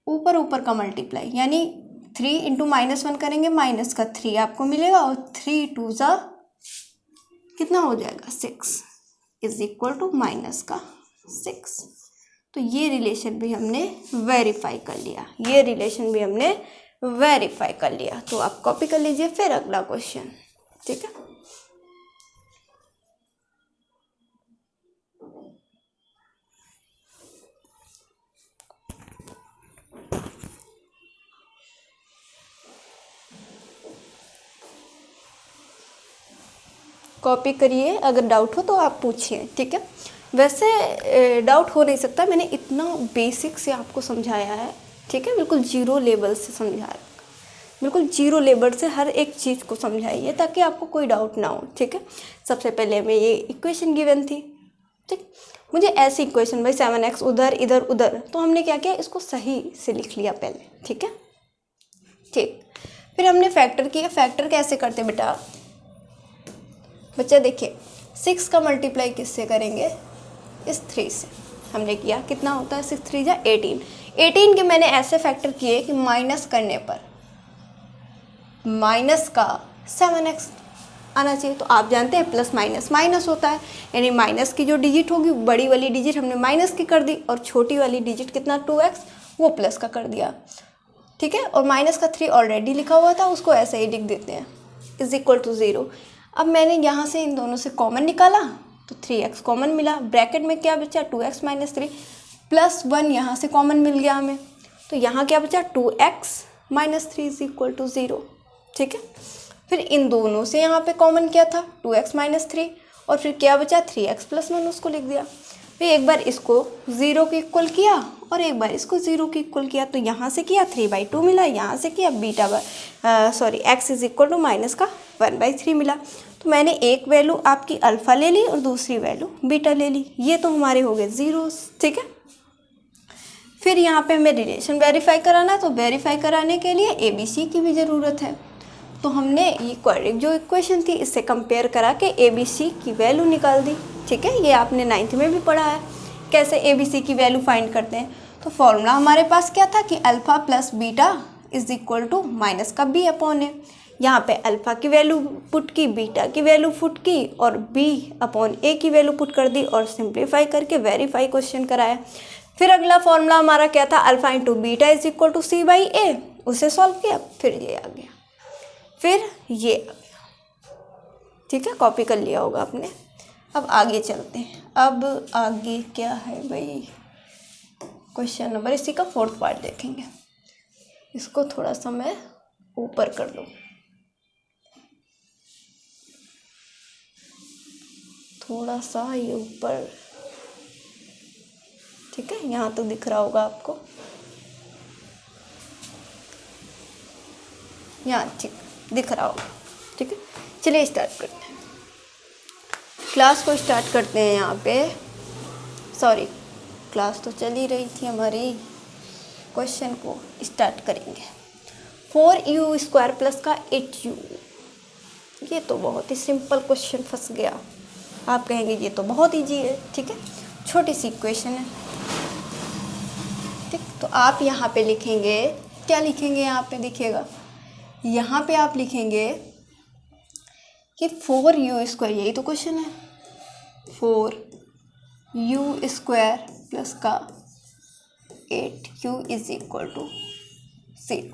ऊपर ऊपर का मल्टीप्लाई, यानी 3 इंटू -1 करेंगे, माइनस का 3 आपको मिलेगा, और 3 2 = कितना हो जाएगा 6 इज इक्वल टू माइनस का 6। तो ये रिलेशन भी हमने वेरीफाई कर लिया, ये रिलेशन भी हमने वेरीफाई कर लिया। तो आप कॉपी कर लीजिए फिर अगला क्वेश्चन। ठीक है, कॉपी करिए, अगर डाउट हो तो आप पूछिए। ठीक है, वैसे डाउट हो नहीं सकता, मैंने इतना बेसिक से आपको समझाया है। ठीक है, बिल्कुल जीरो लेवल से समझाया, बिल्कुल जीरो लेवल से हर एक चीज़ को समझाइए ताकि आपको कोई डाउट ना हो। ठीक है, सबसे पहले में ये इक्वेशन गिवन थी, ठीक, मुझे ऐसी इक्वेशन भाई 7x उधर इधर उधर, तो हमने क्या किया इसको सही से लिख लिया पहले। ठीक है, ठीक, फिर हमने फैक्टर किया। फैक्टर कैसे करते बेटा, बच्चा देखिए 6 का मल्टीप्लाई किससे करेंगे, इस 3 से हमने किया, कितना होता है 6 3 = 18। 18 के मैंने ऐसे फैक्टर किए कि माइनस करने पर माइनस का 7x आना चाहिए। तो आप जानते हैं प्लस माइनस माइनस होता है, यानी माइनस की जो डिजिट होगी बड़ी वाली डिजिट हमने माइनस की कर दी, और छोटी वाली डिजिट कितना 2x वो प्लस का कर दिया। ठीक है, और माइनस का 3 ऑलरेडी लिखा हुआ था, उसको ऐसे ही लिख देते हैं इज इक्वल टू 0। अब मैंने यहाँ से इन दोनों से कॉमन निकाला तो 3x कॉमन मिला, ब्रैकेट में क्या बचा 2x - 3 प्लस 1 यहाँ से कॉमन मिल गया हमें, तो यहाँ क्या बचा 2x - 3 इज इक्वल टू 0। ठीक है, फिर इन दोनों से यहाँ पे कॉमन क्या था 2x - 3, और फिर क्या बचा 3x + 1 उसको लिख दिया। फिर एक बार इसको 0 के इक्वल किया और एक बार इसको 0 के इक्वल किया, तो यहाँ से किया 3/2 मिला, यहाँ से किया x is equal to minus का 1/3 मिला। तो मैंने एक वैल्यू आपकी अल्फ़ा ले ली और दूसरी वैल्यू बीटा ले ली, ये तो हमारे हो गए ज़ीरोस, ठीक है। फिर यहाँ पे हमें रिलेशन वेरीफाई कराना है, तो वेरीफाई कराने के लिए ABC की भी ज़रूरत है। तो हमने ये क्वाड्रेटिक जो इक्वेशन थी इससे कंपेयर करा के ABC की वैल्यू निकाल दी, ठीक है। ये आपने 9th में भी पढ़ा है कैसे ABC की वैल्यू फाइंड करते हैं। तो फॉर्मूला हमारे पास क्या था कि alpha plus beta is equal to minus का B/A। यहाँ पे अल्फ़ा की वैल्यू पुट की, बीटा की वैल्यू पुट की और B/A की वैल्यू पुट कर दी और सिंप्लीफाई करके वेरीफाई क्वेश्चन कराया। फिर अगला फॉर्मूला हमारा क्या था, alpha into beta is equal to C/A, उसे सॉल्व किया, फिर ये आ गया, फिर ये आ गया, ठीक है। कॉपी कर लिया होगा आपने। अब आगे चलते हैं। अब आगे क्या है भाई, क्वेश्चन नंबर, इसी का 4th पार्ट देखेंगे। इसको थोड़ा सा मैं ऊपर कर दूँ, थोड़ा सा ये ऊपर, ठीक है। यहाँ तो दिख रहा होगा आपको, यहाँ ठीक दिख रहा होगा, ठीक है। चलिए स्टार्ट करते हैं, क्लास को स्टार्ट करते हैं। यहाँ पे सॉरी, क्लास तो चल ही रही थी हमारी, क्वेश्चन को स्टार्ट करेंगे। 4u² प्लस का 8u, ये तो बहुत ही सिंपल क्वेश्चन, फंस गया। आप कहेंगे ये तो बहुत ईजी है, ठीक है, छोटी सी इक्वेशन है, ठीक। तो आप यहाँ पे लिखेंगे, क्या लिखेंगे, यहाँ पे दिखेगा, यहाँ पे आप लिखेंगे कि 4u², यही तो क्वेश्चन है, 4u² प्लस का 8u इज इक्वल टू 0।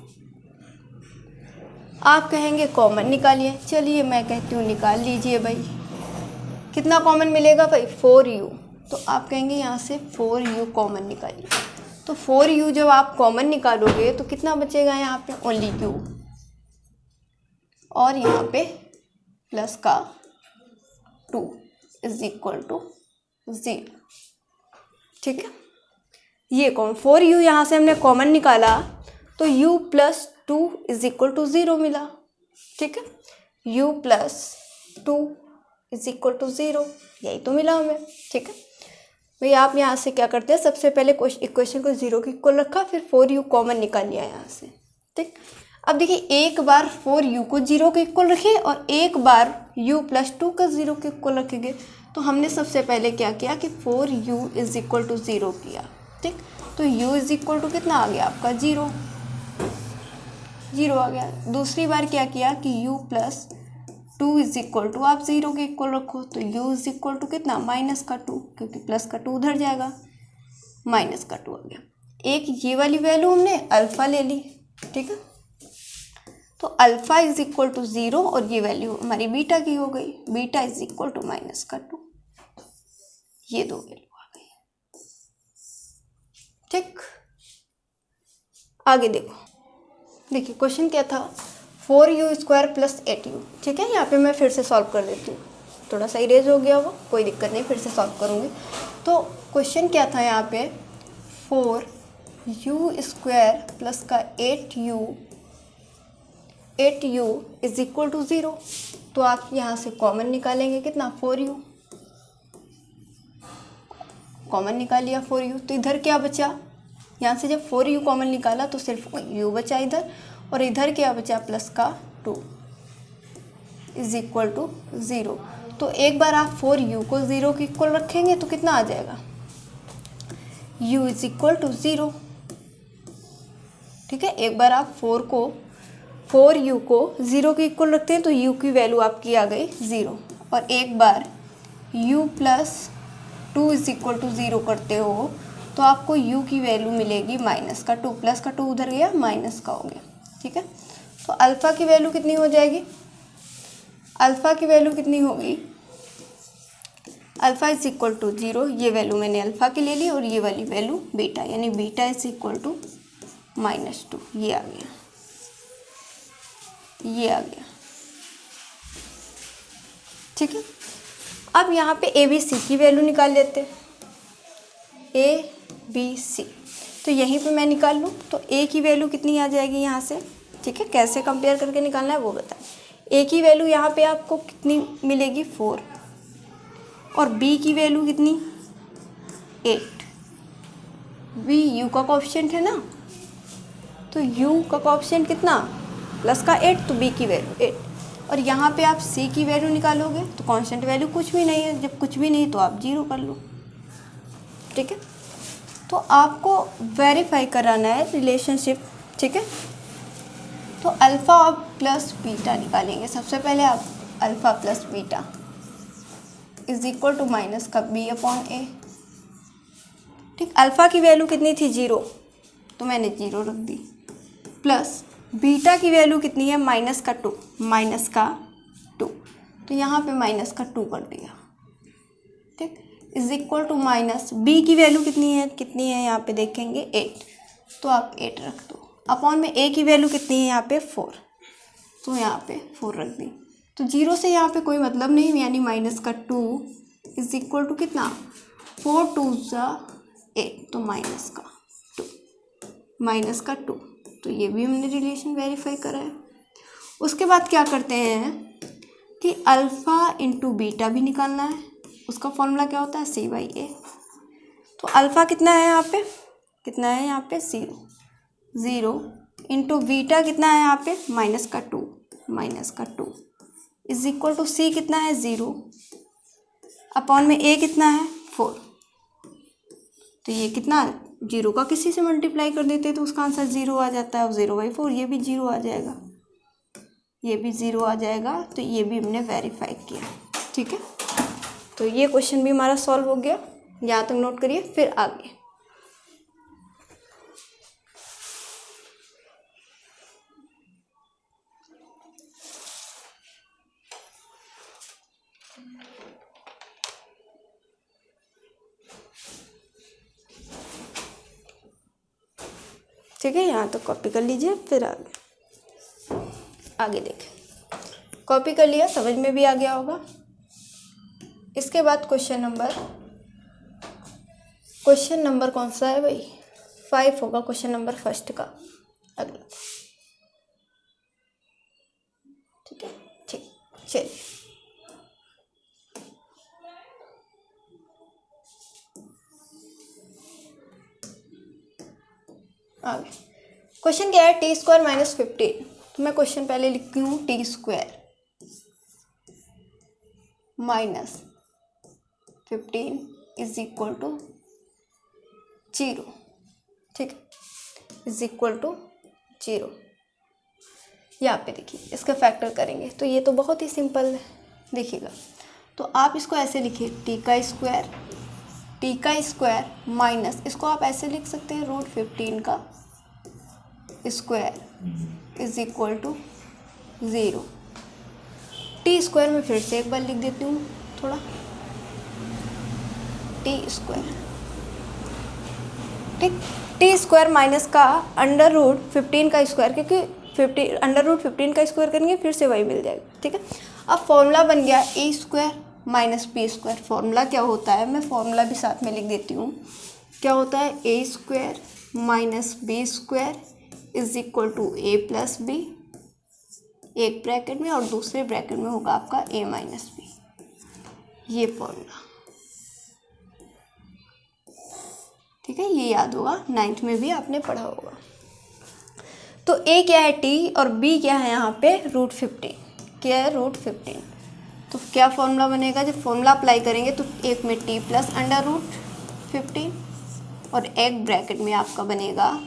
आप कहेंगे कॉमन निकालिए, चलिए मैं कहती हूँ निकाल लीजिए भाई। कितना कॉमन मिलेगा भाई, 4u, तो आप कहेंगे यहाँ से 4u कॉमन निकालिए। तो 4u जब आप कॉमन निकालोगे तो कितना बचेगा, यहाँ पे ओनली u, और यहाँ पे प्लस का 2 इज इक्वल टू 0, ठीक है। ये 4u यहाँ से हमने कॉमन निकाला तो u plus 2 is equal to 0 मिला, ठीक है। u plus 2 is equal to 0, यही तो मिला हमें, ठीक है भाई। आप यहाँ से क्या करते हैं, सबसे पहले इक्वेशन को 0 के इक्वल रखा, फिर 4u कॉमन निकाल लिया यहाँ से, ठीक। अब देखिए, एक बार 4u को 0 के इक्वल रखे और एक बार u प्लस 2 का 0 के इक्वल रखेंगे। तो हमने सबसे पहले क्या किया कि 4u इज इक्वल टू 0 किया, ठीक। तो u इज इक्वल टू कितना आ गया आपका 0 आ गया। दूसरी बार क्या किया कि u plus 2 is equal to, आप 0 के इक्वल रखो, तो u इज इक्वल टू कितना, माइनस का 2, क्योंकि प्लस का 2 उधर जाएगा, माइनस का 2 आ गया। एक ये वाली वैल्यू हमने अल्फ़ा ले ली, ठीक है। तो अल्फ़ा इज इक्वल टू 0 और ये वैल्यू हमारी बीटा की हो गई, beta is equal to minus का 2, ये दो वैल्यू आ गई, ठीक। आगे देखो, देखिए क्वेश्चन क्या था, 4u² प्लस 8u, ठीक है। यहाँ पे मैं फिर से सॉल्व कर देती हूँ, थोड़ा सा इरेज हो गया होगा, कोई दिक्कत नहीं, फिर से सॉल्व करूँगी। तो क्वेश्चन क्या था यहाँ पे, 4u² प्लस का 8u इज इक्वल टू 0। तो आप यहाँ से कॉमन निकालेंगे कितना, 4u, कॉमन निकाल लिया 4u, तो इधर क्या बचा, यहाँ से जब 4u कॉमन निकाला तो सिर्फ u बचा इधर, और इधर क्या बचा, प्लस का 2 इज इक्वल टू 0। तो एक बार आप 4u को 0 के इक्वल रखेंगे तो कितना आ जाएगा, u इज इक्वल टू 0, ठीक है। एक बार आप 4u को 0 के इक्वल रखते हैं तो u की वैल्यू आपकी आ गई 0, और एक बार u plus 2 is equal to 0 करते हो तो आपको u की वैल्यू मिलेगी माइनस का 2, प्लस का 2 उधर गया, माइनस का हो गया, ठीक है। तो अल्फ़ा की वैल्यू कितनी हो जाएगी, अल्फ़ा की वैल्यू कितनी होगी, अल्फ़ा इज इक्वल टू 0, ये वैल्यू मैंने अल्फ़ा की ले ली, और ये वाली वैल्यू बीटा, यानी बीटा इज इक्वल टू -2, ये आ गया, ये आ गया, ठीक है। अब यहाँ पे ABC की वैल्यू निकाल लेते हैं, ABC, तो यहीं पे मैं निकाल लूँ, तो ए की वैल्यू कितनी आ जाएगी यहाँ से, ठीक है। कैसे कंपेयर करके निकालना है वो बताएं। ए की वैल्यू यहाँ पे आपको कितनी मिलेगी 4, और बी की वैल्यू कितनी 8। बी यू का कोएफिशिएंट है ना, तो यू का कोएफिशिएंट कितना प्लस का 8, तो बी की वैल्यू 8। और यहाँ पे आप सी की वैल्यू निकालोगे तो कांस्टेंट वैल्यू कुछ भी नहीं है, जब कुछ भी नहीं तो आप 0 कर लो, ठीक है। तो आपको वेरीफाई कराना है रिलेशनशिप, ठीक है। तो अल्फ़ा प्लस बीटा निकालेंगे। सबसे पहले आप alpha plus beta is equal to minus का बी अपॉन ए, ठीक। अल्फ़ा की वैल्यू कितनी थी 0, तो मैंने 0 रख दी, प्लस बीटा की वैल्यू कितनी है माइनस का 2, तो यहाँ पे माइनस का 2 कर दिया, ठीक। Is equal to minus B की वैल्यू कितनी है यहाँ पे देखेंगे 8, तो आप 8 रख दो, अपॉन में ए की वैल्यू कितनी है यहाँ पे 4, तो यहाँ पे 4 रख दी। तो 0 से यहाँ पे कोई मतलब नहीं, यानी माइनस का 2 इज इक्वल टू कितना 4 2 8, तो माइनस का 2, तो ये भी हमने रिलेशन वेरीफाई करा है। उसके बाद क्या करते हैं कि अल्फ़ा इंटू बीटा भी निकालना है। उसका फॉर्मूला क्या होता है C/A। तो अल्फ़ा कितना है यहाँ पे 0 इंटू बीटा कितना है यहाँ पे माइनस का 2 इज इक्वल टू C कितना है 0, अपॉन में A कितना है 4, तो ये कितना 0 का किसी से मल्टीप्लाई कर देते तो उसका आंसर 0 आ जाता है, और 0/4 ये भी 0 आ जाएगा, तो ये भी हमने वेरीफाई किया, ठीक है। तो ये क्वेश्चन भी हमारा सॉल्व हो गया, यहाँ तक नोट करिए। फिर आगे ठीक है, यहाँ तक कॉपी कर लीजिए। फिर आगे देखें, कॉपी कर लिया, समझ में भी आ गया होगा। इसके बाद क्वेश्चन नंबर कौन सा है भाई 5 होगा, क्वेश्चन नंबर फर्स्ट का अगला, ठीक है। ठीक, चलिए आगे। क्वेश्चन क्या है t² - 15, तो मैं क्वेश्चन पहले लिखती हूँ t² - 15 इज इक्वल टू 0, ठीक है, इज इक्वल टू 0। यहाँ पे देखिए इसका फैक्टर करेंगे तो ये तो बहुत ही सिंपल है, देखिएगा। तो आप इसको ऐसे लिखिए t² माइनस, इसको आप ऐसे लिख सकते हैं √15 का square is equal to 0। t² में फिर से एक बार लिख देती हूँ थोड़ा, t², ठीक। t² माइनस का √15 का स्क्वायर, क्योंकि √15 का स्क्वायर करेंगे फिर से वही मिल जाएगा, ठीक है। अब फॉर्मूला बन गया a² माइनस b²। फॉर्मूला क्या होता है, मैं फॉर्मूला भी साथ में लिख देती हूँ। क्या होता है a² minus b² is equal to a plus b, एक ब्रैकेट में, और दूसरे ब्रैकेट में होगा आपका a माइनस b, ये फॉर्मूला, ठीक है। ये याद होगा, 9th में भी आपने पढ़ा होगा। तो a क्या है t और b क्या है यहाँ पे √15, क्या है √15। तो क्या फॉर्मूला बनेगा, जब फॉर्मूला अप्लाई करेंगे तो एक में t प्लस √15 और एक ब्रैकेट में आपका बनेगा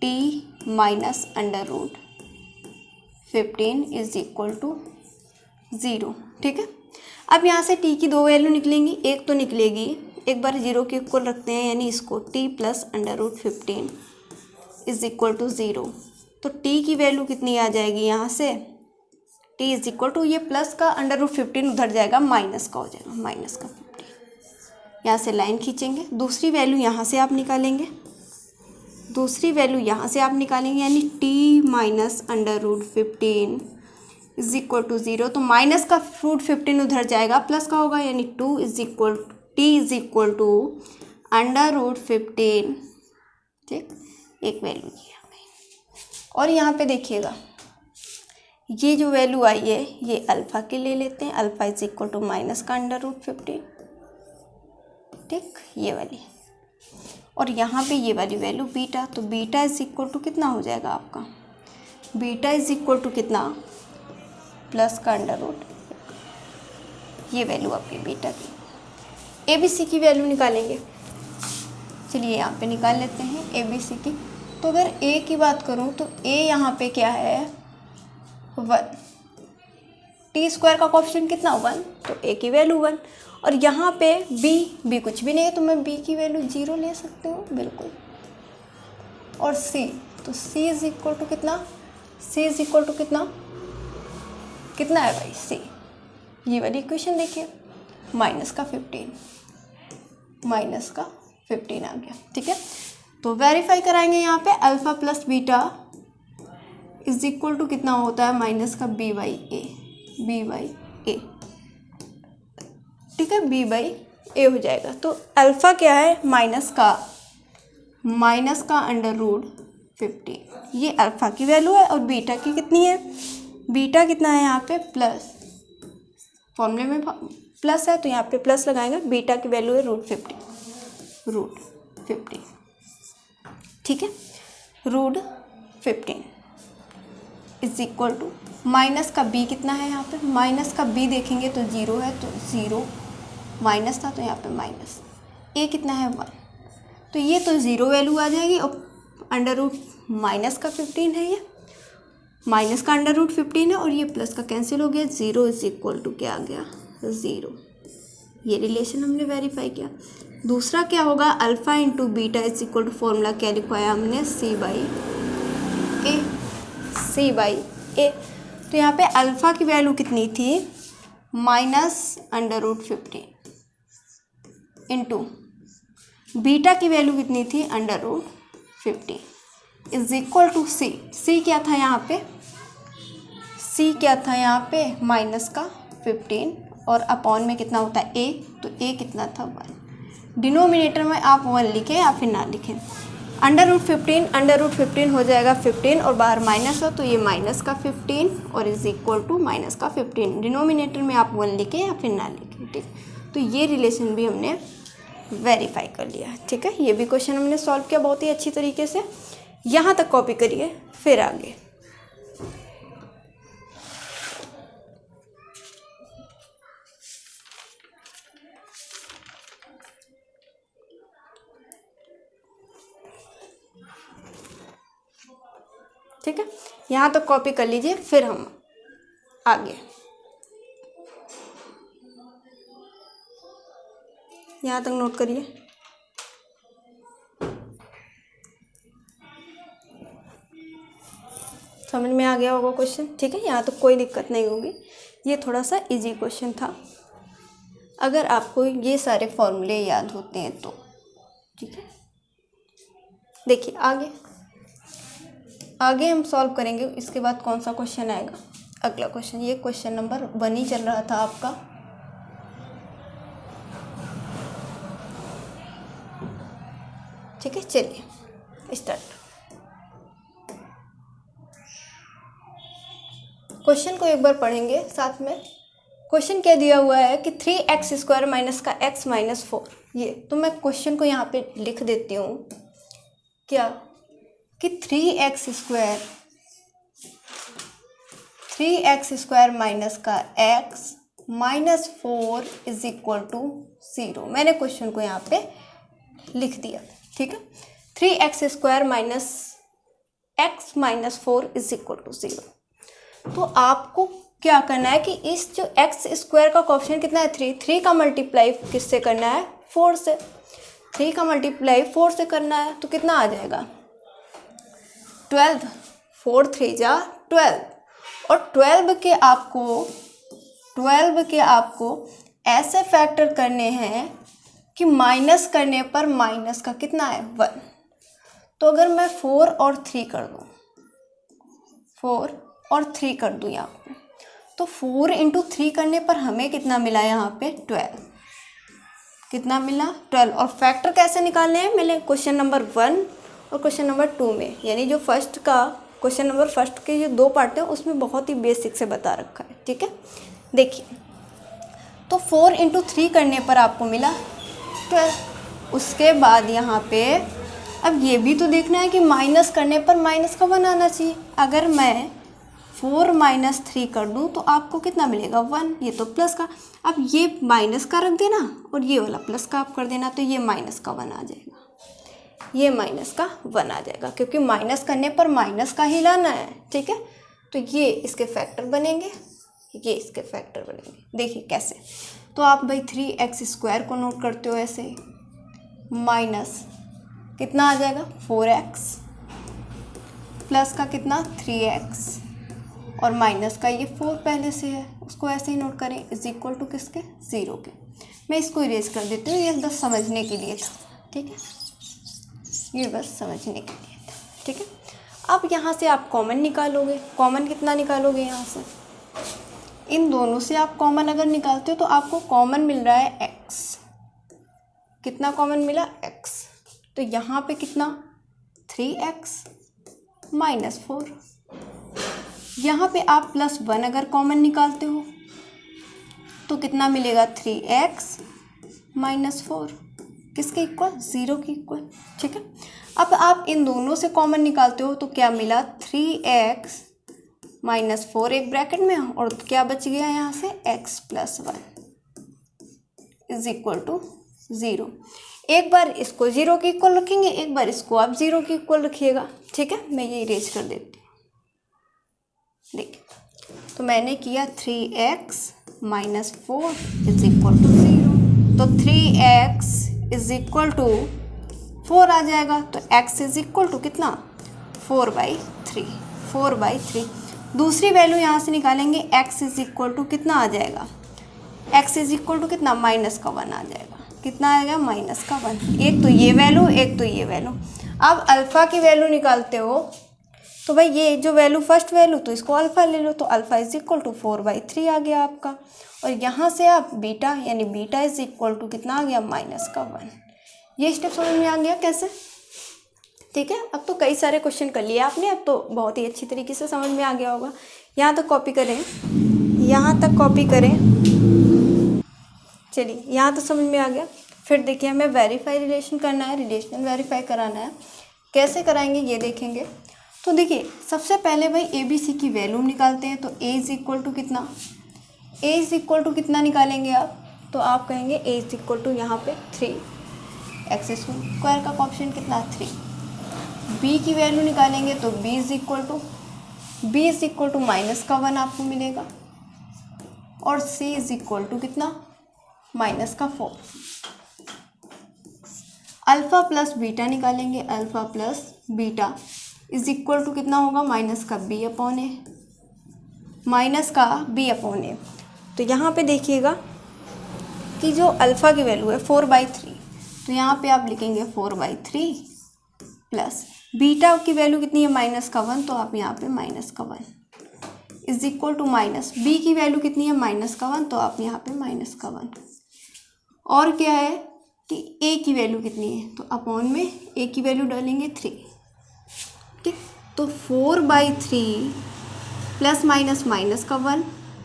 t minus √15 is equal to 0, ठीक है। अब यहाँ से t की 2 वैल्यू निकलेंगी, एक तो निकलेगी, एक बार 0 के इक्वल रखते हैं, यानी इसको t plus √15 is equal to 0। तो t की वैल्यू कितनी आ जाएगी यहाँ से, t इज इक्वल टू, ये प्लस का √15 उधर जाएगा, माइनस का हो जाएगा, माइनस का 15। यहाँ से लाइन खींचेंगे, दूसरी वैल्यू यहाँ से आप निकालेंगे, यानी t minus √15 is equal to 0। तो माइनस का √15 उधर जाएगा, प्लस का होगा, यानी t इज इक्वल टू √15 ठीक, एक वैल्यू दी हमें। और यहाँ पे देखिएगा ये जो वैल्यू आई है ये अल्फ़ा के ले लेते हैं, alpha is equal to minus का √15, ठीक, ये वाली। और यहाँ पे ये वाली वैल्यू बीटा, तो बीटा इज इक्वल टू कितना हो जाएगा आपका, बीटा इज इक्वल टू कितना, प्लस का √, ये वैल्यू आपकी बीटा की। ABC की वैल्यू निकालेंगे, चलिए यहाँ पे निकाल लेते हैं ABC की। तो अगर A की बात करूँ तो A यहाँ पे क्या है 1, t² का कोएफिशिएंट कितना 1, तो A की वैल्यू 1। और यहाँ पे B कुछ भी नहीं है तो मैं B की वैल्यू 0 ले सकती हूँ बिल्कुल। और C, तो C इज इक्वल टू कितना, C इज इक्वल टू कितना, कितना है भाई C, ये वाली इक्वेशन देखिए, माइनस का 15 आ गया, ठीक है। तो वेरीफाई कराएंगे यहाँ पे alpha plus beta is equal to कितना होता है, माइनस का b बाई ए, ठीक है, b बाई ए हो जाएगा। तो अल्फ़ा क्या है, माइनस का √15, ये अल्फ़ा की वैल्यू है। और बीटा की कितनी है, बीटा कितना है यहाँ पे प्लस, फॉर्मूले में प्लस है तो यहाँ पे प्लस लगाएंगे, बीटा की वैल्यू है √15, ठीक है, √15 इज इक्वल टू माइनस का b कितना है यहाँ पे, माइनस का b देखेंगे तो 0 है, तो 0 माइनस था तो यहाँ पे माइनस, a कितना है 1, तो ये तो 0 वैल्यू आ जाएगी। और अंडर माइनस का 15 है, ये माइनस का √15 है और ये प्लस का कैंसिल हो गया, 0 इज इक्वल टू क्या आ गया 0, ये रिलेशन हमने वेरीफाई किया। दूसरा क्या होगा, alpha into beta is equal to, formula क्या लिखवाया हमने, C बाई ए। तो यहाँ पे अल्फ़ा की वैल्यू कितनी थी, माइनस √15 इंटू बीटा की वैल्यू कितनी थी, √15 इज इक्वल टू C क्या था यहाँ पे, C क्या था यहाँ पे माइनस का 15 और अपॉन में कितना होता है A, तो A कितना था 1। डिनोमिनेटर में आप 1 लिखें या फिर ना लिखें, √15 हो जाएगा 15 और बाहर माइनस हो तो ये माइनस का 15 और इज इक्वल टू माइनस का 15। डिनोमिनेटर में आप 1 लिखें या फिर ना लिखें, ठीक। तो ये रिलेशन भी हमने वेरीफाई कर लिया, ठीक है। ये भी क्वेश्चन हमने सॉल्व किया बहुत ही अच्छी तरीके से। यहाँ तक कॉपी करिए, फिर आगे ठीक है, यहाँ तक कॉपी कर लीजिए, फिर हम आगे यहाँ तक नोट करिए। समझ में आ गया होगा क्वेश्चन, ठीक है, यहाँ तो कोई दिक्कत नहीं होगी। ये थोड़ा सा इजी क्वेश्चन था, अगर आपको ये सारे फॉर्मूले याद होते हैं तो, ठीक है। देखिए आगे हम सॉल्व करेंगे, इसके बाद कौन सा क्वेश्चन आएगा, अगला क्वेश्चन, ये क्वेश्चन नंबर 1 ही चल रहा था आपका। ठीक है, चलिए स्टार्ट। क्वेश्चन को एक बार पढ़ेंगे साथ में। क्वेश्चन क्या दिया हुआ है कि 3x² माइनस का x माइनस 4, ये तो मैं क्वेश्चन को यहाँ पे लिख देती हूँ क्या, कि 3x² माइनस का x minus 4 is equal to 0। मैंने क्वेश्चन को यहाँ पे लिख दिया, ठीक है। 3x² minus x minus 4 is equal to 0। तो आपको क्या करना है कि इस जो x² का कोएफिशिएंट कितना है 3 का मल्टीप्लाई किससे करना है 4 से, 3 का मल्टीप्लाई 4 से करना है, तो कितना आ जाएगा 12, 4 3 जा 12। और 12 के आपको ऐसे फैक्टर करने हैं कि माइनस करने पर माइनस का कितना है 1। तो अगर मैं 4 और 3 कर दूँ, 4 और 3 कर दूँ यहाँ पे, तो 4 इंटू 3 करने पर हमें कितना मिला यहाँ पे 12, कितना मिला 12। और फैक्टर कैसे निकालने हैं, मैंने क्वेश्चन नंबर 1 और क्वेश्चन नंबर 2 में, यानी जो फर्स्ट का क्वेश्चन नंबर फर्स्ट के जो 2 पार्ट हैं उसमें बहुत ही बेसिक से बता रखा है। ठीक है, देखिए तो 4 × 3 करने पर आपको मिला 12। उसके बाद यहाँ पे अब ये भी तो देखना है कि माइनस करने पर माइनस का 1 आना चाहिए। अगर मैं 4 - 3 कर दूँ तो आपको कितना मिलेगा 1, ये तो प्लस का। अब ये माइनस का रख देना और ये वाला प्लस का आप कर देना, तो ये माइनस का 1 आ जाएगा, ये माइनस का 1 आ जाएगा, क्योंकि माइनस करने पर माइनस का ही लाना है। ठीक है, तो ये इसके फैक्टर बनेंगे, ये इसके फैक्टर बनेंगे। देखिए कैसे, तो आप भाई 3x² को नोट करते हो ऐसे, माइनस कितना आ जाएगा 4x, प्लस का कितना 3x, और माइनस का ये 4 पहले से है, उसको ऐसे ही नोट करें, इज इक्वल टू किसके 0 के। मैं इसको इरेज कर देती हूँ, ये बस समझने के लिए था। ठीक है, ये बस समझने के लिए था। ठीक है, अब यहाँ से आप कॉमन निकालोगे। कॉमन कितना निकालोगे यहाँ से, इन दोनों से आप कॉमन अगर निकालते हो तो आपको कॉमन मिल रहा है x। कितना कॉमन मिला x, तो यहाँ पे कितना 3x - 4। यहाँ पे आप +1 अगर कॉमन निकालते हो तो कितना मिलेगा 3x - 4, किसके इक्वल 0 के इक्वल। ठीक है, अब आप इन दोनों से कॉमन निकालते हो तो क्या मिला 3x - 4 एक ब्रैकेट में, और क्या बच गया यहाँ से x + 1 इज इक्वल टू 0। एक बार इसको 0 के इक्वल रखेंगे, एक बार इसको आप 0 के इक्वल रखिएगा। ठीक है, मैं ये इरेज कर देती हूँ। देखिए, तो मैंने किया 3x - 4 इज इक्वल टू 0, तो 3x इज इक्वल टू 4 आ जाएगा, तो x इज इक्वल टू कितना 4/3। दूसरी वैल्यू यहाँ से निकालेंगे, x इज इक्वल टू कितना आ जाएगा, x इज इक्वल टू कितना -1 आ जाएगा। कितना आएगा -1, एक तो ये वैल्यू, एक तो ये वैल्यू। अब अल्फ़ा की वैल्यू निकालते हो तो भाई ये जो वैल्यू फर्स्ट वैल्यू, तो इसको अल्फ़ा ले लो, तो अल्फ़ा इज इक्वल टू 4/3 आ गया आपका। और यहाँ से आप बीटा, यानी बीटा इज इक्वल टू कितना आ गया -1। ये स्टेप समझ में आ गया कैसे। ठीक है, अब तो कई सारे क्वेश्चन कर लिए आपने, अब तो बहुत ही अच्छी तरीके से समझ में आ गया होगा। यहाँ तक कॉपी करें, यहाँ तक कॉपी करें, चलिए यहाँ तो समझ में आ गया। फिर देखिए हमें वेरीफाई रिलेशन करना है, रिलेशन वेरीफाई कराना है। कैसे कराएंगे ये देखेंगे। तो देखिए सबसे पहले भाई ABC की वैल्यू निकालते हैं, तो A इज इक्वल टू कितना, A इज इक्वल टू कितना निकालेंगे आप, तो आप कहेंगे A इज इक्वल टू यहाँ पे 3x² का ऑप्शन कितना 3। B की वैल्यू निकालेंगे तो B इज इक्वल टू -1 आपको मिलेगा, और C इज इक्वल टू कितना -4। अल्फ़ा प्लस बीटा निकालेंगे, alpha plus beta is equal to कितना होगा -B/A। तो यहाँ पे देखिएगा कि जो अल्फ़ा की वैल्यू है 4/3, तो यहाँ पे आप लिखेंगे 4/3 प्लस बीटा की वैल्यू कितनी है -1, तो आप यहाँ पे -1 is equal to minus B की वैल्यू कितनी है -1, तो आप यहाँ पे -1। और क्या है कि ए की वैल्यू कितनी है, तो अपॉन में ए की वैल्यू डालेंगे 3। ठीक, तो 4/3 प्लस -1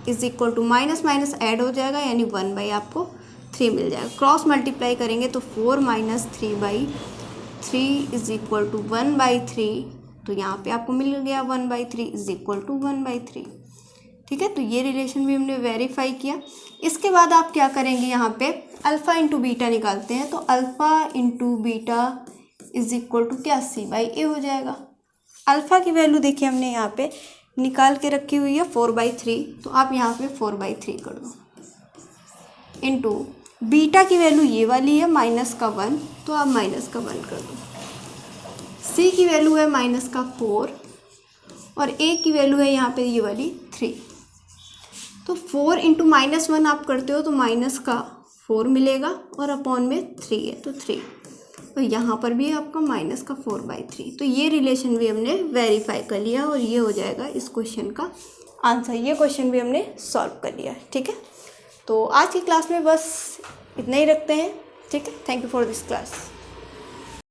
is equal to minus add हो जाएगा, यानी 1/ आपको 3 मिल जाएगा। क्रॉस मल्टीप्लाई करेंगे तो 4 - 3/3 इज इक्वल टू 1/3, तो यहाँ पे आपको मिल गया 1/3 इज इक्वल टू 1/3। ठीक है, तो ये रिलेशन भी हमने वेरीफाई किया। इसके बाद आप क्या करेंगे, यहाँ पे अल्फ़ा इंटू बीटा निकालते हैं, तो alpha into beta is equal to क्या C/A हो जाएगा। अल्फ़ा की वैल्यू देखिए हमने यहाँ पे निकाल के रखी हुई है 4/3, तो आप यहाँ पे 4/3 कर दो, इंटू बीटा की वैल्यू ये वाली है -1, तो आप -1 कर दो। C की वैल्यू है -4 और A की वैल्यू है यहाँ पे ये वाली 3, तो 4 इंटू -1 आप करते हो तो -4 मिलेगा और अपॉन में 3 है तो 3, और यहाँ पर भी आपका -4/3। तो ये रिलेशन भी हमने वेरीफाई कर लिया और ये हो जाएगा इस क्वेश्चन का आंसर। ये क्वेश्चन भी हमने सॉल्व कर लिया है। ठीक है, तो आज की क्लास में बस इतना ही रखते हैं। ठीक है, thank you for this class.